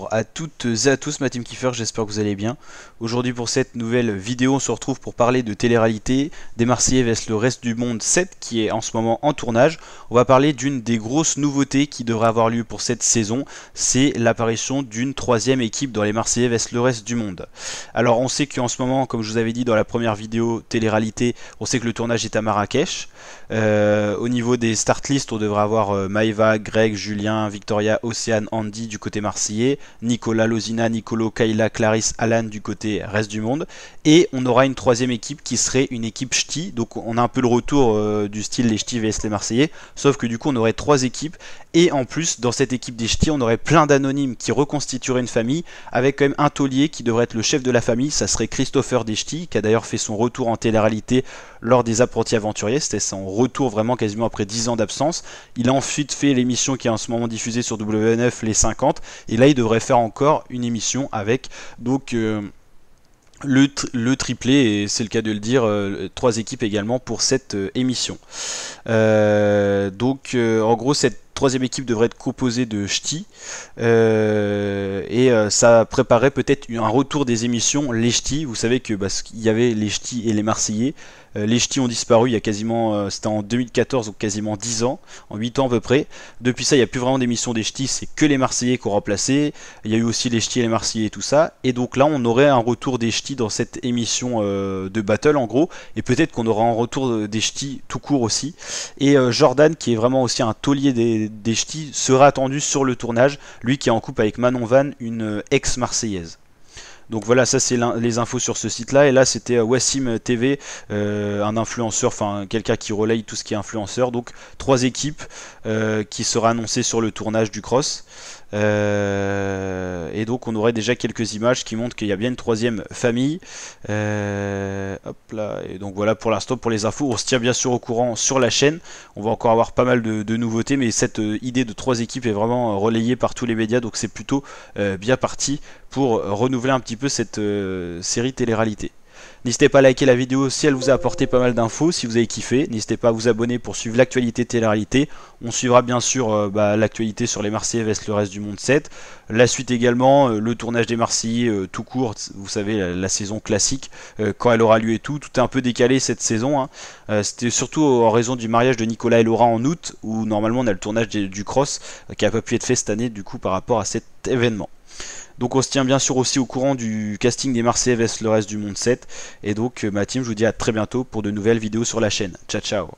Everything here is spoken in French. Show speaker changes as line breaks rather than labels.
Bonjour à toutes et à tous, ma team Kiefer, j'espère que vous allez bien. Aujourd'hui pour cette nouvelle vidéo, on se retrouve pour parler de télé-réalité, des Marseillais vs le reste du monde 7 qui est en ce moment en tournage. On va parler d'une des grosses nouveautés qui devrait avoir lieu pour cette saison, c'est l'apparition d'une troisième équipe dans les Marseillais vs le reste du monde. Alors on sait qu'en ce moment, comme je vous avais dit dans la première vidéo télé-réalité, on sait que le tournage est à Marrakech. Au niveau des start list, on devrait avoir Maëva, Greg, Julien, Victoria, Océane, Andy du côté marseillais, Nicolas, Lozina, Nicolo, Kayla, Clarisse, Alan du côté reste du monde, et on aura une troisième équipe qui serait une équipe ch'ti. Donc on a un peu le retour du style les ch'tis vs les marseillais, sauf que du coup on aurait trois équipes, et en plus dans cette équipe des ch'tis on aurait plein d'anonymes qui reconstitueraient une famille, avec quand même un taulier qui devrait être le chef de la famille. Ça serait Christopher des ch'tis, qui a d'ailleurs fait son retour en télé-réalité lors des apprentis aventuriers. C'était son retour vraiment quasiment après 10 ans d'absence. Il a ensuite fait l'émission qui est en ce moment diffusée sur W9, les 50, et là il devrait faire encore une émission avec donc le triplé, et c'est le cas de le dire, trois équipes également pour cette émission. En gros cette troisième équipe devrait être composée de ch'tis, ça préparait peut-être un retour des émissions les ch'tis. Vous savez que il y avait les ch'tis et les marseillais. Les ch'tis ont disparu il y a quasiment, c'était en 2014, donc quasiment 10 ans, en 8 ans à peu près. Depuis ça, il n'y a plus vraiment d'émission des ch'tis, c'est que les Marseillais qui ont remplacé. Il y a eu aussi les ch'tis et les Marseillais et tout ça. Et donc là, on aurait un retour des ch'tis dans cette émission de battle en gros. Et peut-être qu'on aura un retour des ch'tis tout court aussi. Et Jordan, qui est vraiment aussi un taulier des ch'tis, sera attendu sur le tournage. Lui qui est en couple avec Manon Van, une ex-marseillaise. Donc voilà, ça c'est les infos sur ce site là. Et là c'était Wassim TV, un influenceur, enfin quelqu'un qui relaye tout ce qui est influenceur. Donc trois équipes qui sera annoncées sur le tournage du cross. Et donc on aurait déjà quelques images qui montrent qu'il y a bien une troisième famille. Hop là. Et donc voilà pour l'instant pour les infos. On se tient bien sûr au courant sur la chaîne. On va encore avoir pas mal de nouveautés, mais cette idée de trois équipes est vraiment relayée par tous les médias, donc c'est plutôt bien parti pour renouveler un petit peu cette série télé-réalité. N'hésitez pas à liker la vidéo si elle vous a apporté pas mal d'infos, si vous avez kiffé. N'hésitez pas à vous abonner pour suivre l'actualité télé-réalité. On suivra bien sûr l'actualité sur les Marseillais vs le reste du monde 7. La suite également, le tournage des Marseillais tout court, vous savez, la saison classique, quand elle aura lieu et tout. Tout est un peu décalé cette saison, hein. C'était surtout en raison du mariage de Nicolas et Laura en août, où normalement on a le tournage du cross qui n'a pas pu être fait cette année du coup par rapport à cet événement. Donc on se tient bien sûr aussi au courant du casting des Marseillais vs le reste du monde 7. Et donc ma team, je vous dis à très bientôt pour de nouvelles vidéos sur la chaîne. Ciao ciao.